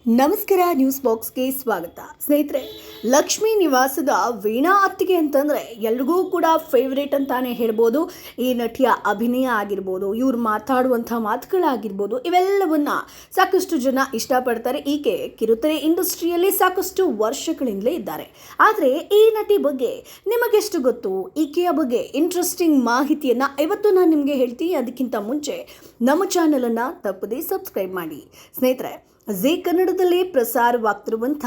ನಮಸ್ಕಾರ, ನ್ಯೂಸ್ ಬಾಕ್ಸ್ಗೆ ಸ್ವಾಗತ. ಸ್ನೇಹಿತರೆ, ಲಕ್ಷ್ಮೀ ನಿವಾಸದ ವೀಣಾ ಅತ್ತಿಗೆ ಅಂತಂದರೆ ಎಲ್ರಿಗೂ ಕೂಡ ಫೇವ್ರೇಟ್ ಅಂತಾನೆ ಹೇಳ್ಬೋದು. ಈ ನಟಿಯ ಅಭಿನಯ ಆಗಿರ್ಬೋದು, ಇವ್ರು ಮಾತಾಡುವಂಥ ಮಾತುಗಳಾಗಿರ್ಬೋದು, ಇವೆಲ್ಲವನ್ನ ಸಾಕಷ್ಟು ಜನ ಇಷ್ಟಪಡ್ತಾರೆ. ಈಕೆ ಕಿರುತೆರೆ ಇಂಡಸ್ಟ್ರಿಯಲ್ಲಿ ಸಾಕಷ್ಟು ವರ್ಷಗಳಿಂದಲೇ ಇದ್ದಾರೆ. ಆದರೆ ಈ ನಟಿ ಬಗ್ಗೆ ನಿಮಗೆಷ್ಟು ಗೊತ್ತು? ಈಕೆಯ ಬಗ್ಗೆ ಇಂಟ್ರೆಸ್ಟಿಂಗ್ ಮಾಹಿತಿಯನ್ನು ಇವತ್ತು ನಾನು ನಿಮಗೆ ಹೇಳ್ತೀನಿ. ಅದಕ್ಕಿಂತ ಮುಂಚೆ ನಮ್ಮ ಚಾನಲನ್ನು ತಪ್ಪದೇ ಸಬ್ಸ್ಕ್ರೈಬ್ ಮಾಡಿ. ಸ್ನೇಹಿತರೆ, ಜೀ ಕನ್ನಡದಲ್ಲಿ ಪ್ರಸಾರವಾಗ್ತಿರುವಂಥ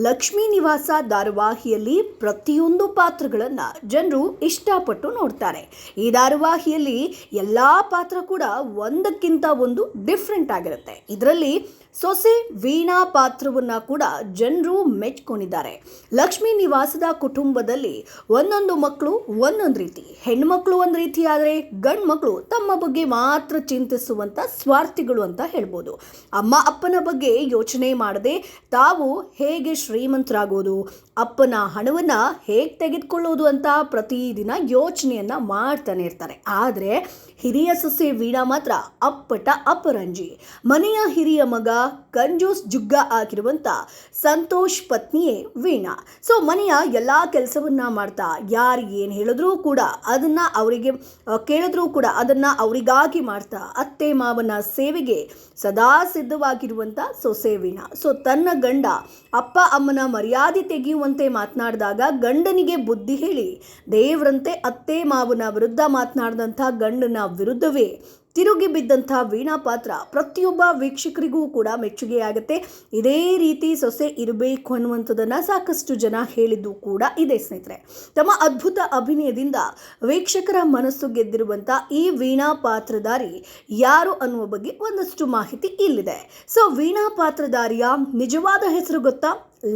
ಲಕ್ಷ್ಮೀ ನಿವಾಸ ಧಾರಾವಾಹಿಯಲ್ಲಿ ಪ್ರತಿಯೊಂದು ಪಾತ್ರಗಳನ್ನು ಜನರು ಇಷ್ಟಪಟ್ಟು ನೋಡ್ತಾರೆ. ಈ ಧಾರಾವಾಹಿಯಲ್ಲಿ ಎಲ್ಲ ಪಾತ್ರ ಕೂಡ ಒಂದಕ್ಕಿಂತ ಒಂದು ಡಿಫ್ರೆಂಟ್ ಆಗಿರುತ್ತೆ. ಇದರಲ್ಲಿ ಸೊಸೆ ವೀಣಾ ಪಾತ್ರವನ್ನು ಕೂಡ ಜನರು ಮೆಚ್ಕೊಂಡಿದ್ದಾರೆ. ಲಕ್ಷ್ಮೀ ನಿವಾಸದ ಕುಟುಂಬದಲ್ಲಿ ಒಂದೊಂದು ಮಕ್ಕಳು ಒಂದೊಂದು ರೀತಿ. ಹೆಣ್ಮಕ್ಳು ಒಂದು ರೀತಿ ಆದರೆ ಗಂಡು ಮಕ್ಕಳು ತಮ್ಮ ಬಗ್ಗೆ ಮಾತ್ರ ಚಿಂತಿಸುವಂಥ ಸ್ವಾರ್ಥಿಗಳು ಅಂತ ಹೇಳ್ಬೋದು. ಅಮ್ಮ ಅಪ್ಪನ ಬಗ್ಗೆ ಯೋಚನೆ ಮಾಡದೆ ತಾವು ಹೇಗೆ ಶ್ರೀಮಂತರಾಗೋದು, ಅಪ್ಪನ ಹಣವನ್ನು ಹೇಗೆ ತೆಗೆದುಕೊಳ್ಳೋದು ಅಂತ ಪ್ರತಿದಿನ ಯೋಚನೆಯನ್ನು ಮಾಡ್ತಾನೆ ಇರ್ತಾರೆ. ಆದರೆ ಹಿರಿಯ ಸೊಸೆ ವೀಣಾ ಮಾತ್ರ ಅಪ್ಪಟ ಅಪರಂಜಿ. ಮನೆಯ ಹಿರಿಯ ಮಗ ಕಂಜೂಸ್ ಜುಗ್ಗ ಆಗಿರುವಂಥ ಸಂತೋಷ್ ಪತ್ನಿಯೇ ವೀಣಾ. ಸೊ ಮನೆಯ ಎಲ್ಲ ಕೆಲಸವನ್ನ ಮಾಡ್ತಾ, ಯಾರು ಏನು ಹೇಳಿದ್ರೂ ಕೂಡ ಅದನ್ನು ಅವರಿಗೆ ಕೇಳಿದ್ರೂ ಕೂಡ ಅದನ್ನು ಅವರಿಗಾಗಿ ಮಾಡ್ತಾ, ಅತ್ತೆ ಮಾವನ ಸೇವೆಗೆ ಸದಾ ಸಿದ್ಧವಾಗಿರುವಂಥ ಸೊಸೆ ವೀಣಾ. ಸೊ ತನ್ನ ಗಂಡ ಅಪ್ಪ ಅಮ್ಮನ ಮರ್ಯಾದೆ ತೆಗೆಯುವಂತೆ ಮಾತನಾಡಿದಾಗ ಗಂಡನಿಗೆ ಬುದ್ಧಿ ಹೇಳಿ ದೇವರಂತೆ ಅತ್ತೆ ಮಾವನ ವಿರುದ್ಧ ಮಾತನಾಡಿದಂಥ ಗಂಡನ ವಿರುದ್ಧವೇ ತಿರುಗಿ ಬಿದ್ದಂಥ ವೀಣಾ ಪಾತ್ರ ಪ್ರತಿಯೊಬ್ಬ ವೀಕ್ಷಕರಿಗೂ ಕೂಡ ಮೆಚ್ಚುಗೆಯಾಗುತ್ತೆ. ಇದೇ ರೀತಿ ಸೊಸೆ ಇರಬೇಕು ಅನ್ನುವಂಥದ್ದನ್ನು ಸಾಕಷ್ಟು ಜನ ಹೇಳಿದ್ದು ಕೂಡ ಇದೆ. ಸ್ನೇಹಿತರೆ, ತಮ್ಮ ಅದ್ಭುತ ಅಭಿನಯದಿಂದ ವೀಕ್ಷಕರ ಮನಸ್ಸು ಗೆದ್ದಿರುವಂಥ ಈ ವೀಣಾ ಪಾತ್ರಧಾರಿ ಯಾರು ಅನ್ನುವ ಬಗ್ಗೆ ಒಂದಷ್ಟು ಮಾಹಿತಿ ಇಲ್ಲಿದೆ. ಸೊ ವೀಣಾ ಪಾತ್ರಧಾರಿಯ ನಿಜವಾದ ಹೆಸರು ಗೊತ್ತಾ?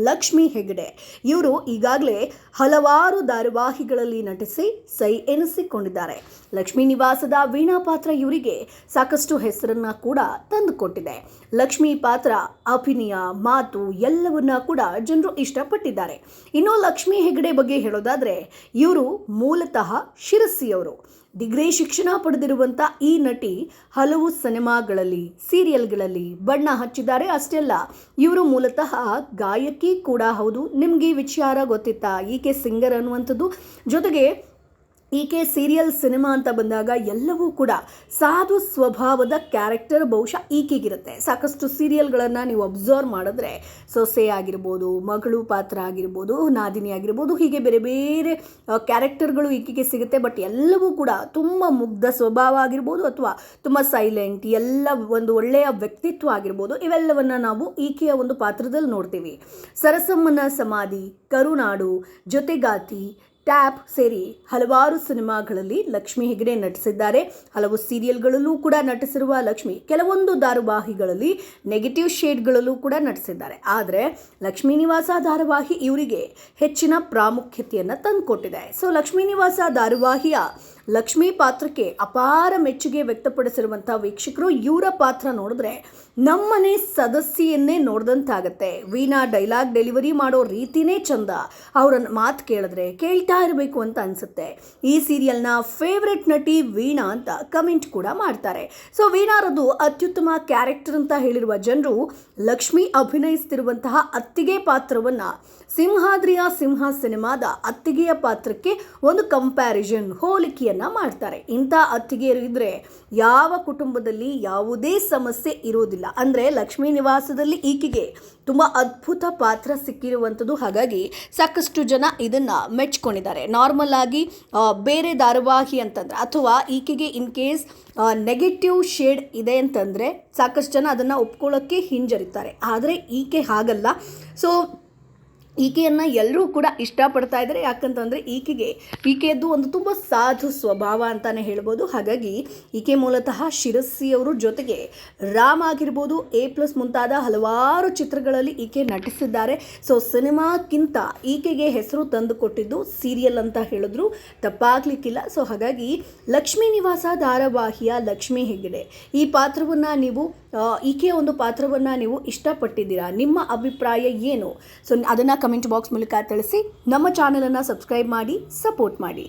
ಲಕ್ಷ್ಮೀ ಹೆಗ್ಡೆ. ಇವರು ಈಗಾಗಲೇ ಹಲವಾರು ಧಾರಾವಾಹಿಗಳಲ್ಲಿ ನಟಿಸಿ ಸೈ ಎನಿಸಿಕೊಂಡಿದ್ದಾರೆ. ಲಕ್ಷ್ಮೀ ನಿವಾಸದ ವೀಣಾ ಪಾತ್ರ ಇವರಿಗೆ ಸಾಕಷ್ಟು ಹೆಸರನ್ನ ಕೂಡ ತಂದುಕೊಟ್ಟಿದೆ. ಲಕ್ಷ್ಮೀ ಪಾತ್ರ ಅಭಿನಯ, ಮಾತು ಎಲ್ಲವನ್ನ ಕೂಡ ಜನರು ಇಷ್ಟಪಟ್ಟಿದ್ದಾರೆ. ಇನ್ನು ಲಕ್ಷ್ಮೀ ಹೆಗ್ಡೆ ಬಗ್ಗೆ ಹೇಳೋದಾದ್ರೆ ಇವರು ಮೂಲತಃ ಶಿರಸಿಯವರು. ಡಿಗ್ರಿ ಶಿಕ್ಷಣ ಪಡೆದಿರುವಂಥ ಈ ನಟಿ ಹಲವು ಸಿನಿಮಾಗಳಲ್ಲಿ, ಸೀರಿಯಲ್ಗಳಲ್ಲಿ ಬಣ್ಣ ಹಚ್ಚಿದ್ದಾರೆ. ಅಷ್ಟೇ ಅಲ್ಲ, ಇವರು ಮೂಲತಃ ಗಾಯಕಿ ಕೂಡ ಹೌದು. ನಿಮಗೆ ಈ ವಿಚಾರ ಗೊತ್ತಿತ್ತಾ? ಈಕೆ ಸಿಂಗರ್ ಅನ್ನುವಂಥದ್ದು. ಜೊತೆಗೆ ಈಕೆ ಸೀರಿಯಲ್, ಸಿನಿಮಾ ಅಂತ ಬಂದಾಗ ಎಲ್ಲವೂ ಕೂಡ ಸಾಧು ಸ್ವಭಾವದ ಕ್ಯಾರೆಕ್ಟರ್ ಬಹುಶಃ ಈಕೆಗಿರುತ್ತೆ. ಸಾಕಷ್ಟು ಸೀರಿಯಲ್ಗಳನ್ನು ನೀವು ಅಬ್ಸರ್ವ್ ಮಾಡಿದ್ರೆ ಸೊಸೆ ಆಗಿರ್ಬೋದು, ಮಗಳು ಪಾತ್ರ ಆಗಿರ್ಬೋದು, ನಾದಿನಿ ಆಗಿರ್ಬೋದು, ಹೀಗೆ ಬೇರೆ ಬೇರೆ ಕ್ಯಾರೆಕ್ಟರ್ಗಳು ಈಕೆಗೆ ಸಿಗುತ್ತೆ. ಬಟ್ ಎಲ್ಲವೂ ಕೂಡ ತುಂಬ ಮುಗ್ಧ ಸ್ವಭಾವ ಆಗಿರ್ಬೋದು ಅಥವಾ ತುಂಬ ಸೈಲೆಂಟ್, ಎಲ್ಲ ಒಂದು ಒಳ್ಳೆಯ ವ್ಯಕ್ತಿತ್ವ ಆಗಿರ್ಬೋದು, ಇವೆಲ್ಲವನ್ನು ನಾವು ಈಕೆಯ ಒಂದು ಪಾತ್ರದಲ್ಲಿ ನೋಡ್ತೀವಿ. ಸರಸಮ್ಮನ ಸಮಾಧಿ, ಕರುನಾಡು, ಜೊತೆಗಾತಿ, ಟ್ಯಾಪ್ ಸೇರಿ ಹಲವಾರು ಸಿನಿಮಾಗಳಲ್ಲಿ ಲಕ್ಷ್ಮೀ ಹೆಗ್ಡೆ ನಟಿಸಿದ್ದಾರೆ. ಹಲವು ಸೀರಿಯಲ್ಗಳಲ್ಲೂ ಕೂಡ ನಟಿಸಿರುವ ಲಕ್ಷ್ಮಿ ಕೆಲವೊಂದು ಧಾರಾವಾಹಿಗಳಲ್ಲಿ ನೆಗೆಟಿವ್ ಶೇಡ್ಗಳಲ್ಲೂ ಕೂಡ ನಟಿಸಿದ್ದಾರೆ. ಆದರೆ ಲಕ್ಷ್ಮೀ ನಿವಾಸ ಧಾರಾವಾಹಿ ಇವರಿಗೆ ಹೆಚ್ಚಿನ ಪ್ರಾಮುಖ್ಯತೆಯನ್ನು ತಂದುಕೊಟ್ಟಿದೆ. ಸೊ ಲಕ್ಷ್ಮೀ ನಿವಾಸ ಧಾರಾವಾಹಿಯ ಲಕ್ಷ್ಮೀ ಪಾತ್ರಕ್ಕೆ ಅಪಾರ ಮೆಚ್ಚುಗೆ ವ್ಯಕ್ತಪಡಿಸಿರುವಂಥ ವೀಕ್ಷಕರು ಇವರ ಪಾತ್ರ ನೋಡಿದ್ರೆ ನಮ್ಮನೆ ಸದಸ್ಯೆಯನ್ನೇ ನೋಡಿದಂತಾಗತ್ತೆ. ವೀಣಾ ಡೈಲಾಗ್ ಡೆಲಿವರಿ ಮಾಡೋ ರೀತಿನೇ ಚಂದ. ಅವರ ಮಾತು ಕೇಳಿದ್ರೆ ಕೇಳ್ತಾ ಇರಬೇಕು ಅಂತ ಅನಿಸುತ್ತೆ. ಈ ಸೀರಿಯಲ್ನ ಫೇವ್ರೆಟ್ ನಟಿ ವೀಣಾ ಅಂತ ಕಮೆಂಟ್ ಕೂಡ ಮಾಡ್ತಾರೆ. ಸೊ ವೀಣಾರದು ಅತ್ಯುತ್ತಮ ಕ್ಯಾರೆಕ್ಟರ್ ಅಂತ ಹೇಳಿರುವ ಜನರು ಲಕ್ಷ್ಮಿ ಅಭಿನಯಿಸ್ತಿರುವಂತಹ ಅತ್ತಿಗೆ ಪಾತ್ರವನ್ನು ಸಿಂಹಾದ್ರಿಯ ಸಿಂಹ ಸಿನಿಮಾದ ಅತ್ತಿಗೆಯ ಪಾತ್ರಕ್ಕೆ ಒಂದು ಕಂಪ್ಯಾರಿಸನ್, ಹೋಲಿಕೆಯನ್ನು ಮಾಡ್ತಾರೆ. ಇಂಥ ಅತ್ತಿಗೆಯರು ಇದ್ದರೆ ಯಾವ ಕುಟುಂಬದಲ್ಲಿ ಯಾವುದೇ ಸಮಸ್ಯೆ ಇರೋದಿಲ್ಲ. ಅಂದರೆ ಲಕ್ಷ್ಮೀ ನಿವಾಸದಲ್ಲಿ ಈಕೆಗೆ ತುಂಬ ಅದ್ಭುತ ಪಾತ್ರ ಸಿಕ್ಕಿರುವಂಥದ್ದು. ಹಾಗಾಗಿ ಸಾಕಷ್ಟು ಜನ ಇದನ್ನು ಮೆಚ್ಕೊಂಡಿದ್ದಾರೆ. ನಾರ್ಮಲ್ ಆಗಿ ಬೇರೆ ಧಾರಾವಾಹಿ ಅಂತಂದರೆ ಅಥವಾ ಈಕೆಗೆ ಇನ್ ಕೇಸ್ ನೆಗೆಟಿವ್ ಶೇಡ್ ಇದೆ ಅಂತಂದರೆ ಸಾಕಷ್ಟು ಜನ ಅದನ್ನು ಒಪ್ಕೊಳ್ಳೋಕ್ಕೆ ಹಿಂಜರಿತಾರೆ. ಆದರೆ ಈಕೆ ಹಾಗಲ್ಲ. ಸೊ ಈಕೆಯನ್ನು ಎಲ್ಲರೂ ಕೂಡ ಇಷ್ಟಪಡ್ತಾ ಇದ್ದಾರೆ. ಯಾಕಂತಂದರೆ ಈಕೆಯದ್ದು ಒಂದು ತುಂಬ ಸಾಧು ಸ್ವಭಾವ ಅಂತಲೇ ಹೇಳ್ಬೋದು. ಹಾಗಾಗಿ ಈಕೆ ಮೂಲತಃ ಶಿರಸಿಯವರು. ಜೊತೆಗೆ ರಾಮ್ ಆಗಿರ್ಬೋದು, A+ ಮುಂತಾದ ಹಲವಾರು ಚಿತ್ರಗಳಲ್ಲಿ ಈಕೆ ನಟಿಸಿದ್ದಾರೆ. ಸೊ ಸಿನಿಮಾಕ್ಕಿಂತ ಈಕೆಗೆ ಹೆಸರು ತಂದು ಕೊಟ್ಟಿದ್ದು ಸೀರಿಯಲ್ ಅಂತ ಹೇಳಿದ್ರು ತಪ್ಪಾಗಲಿಕ್ಕಿಲ್ಲ. ಸೊ ಹಾಗಾಗಿ ಲಕ್ಷ್ಮೀ ನಿವಾಸ ಧಾರಾವಾಹಿಯ ಲಕ್ಷ್ಮೀ ಹೆಗ್ಡೆ ಈ ಪಾತ್ರವನ್ನು ನೀವು ಈಕೆಯ ಒಂದು ಪಾತ್ರವನ್ನು ನೀವು ಇಷ್ಟಪಟ್ಟಿದ್ದೀರಾ? ನಿಮ್ಮ ಅಭಿಪ್ರಾಯ ಏನು? ಸೊ ಅದನ್ನು ಕಮೆಂಟ್ ಬಾಕ್ಸ್ ಮೂಲಕ ತಿಳಿಸಿ. ನಮ್ಮ ಚಾನಲನ್ನು ಸಬ್ಸ್ಕ್ರೈಬ್ ಮಾಡಿ, ಸಪೋರ್ಟ್ ಮಾಡಿ.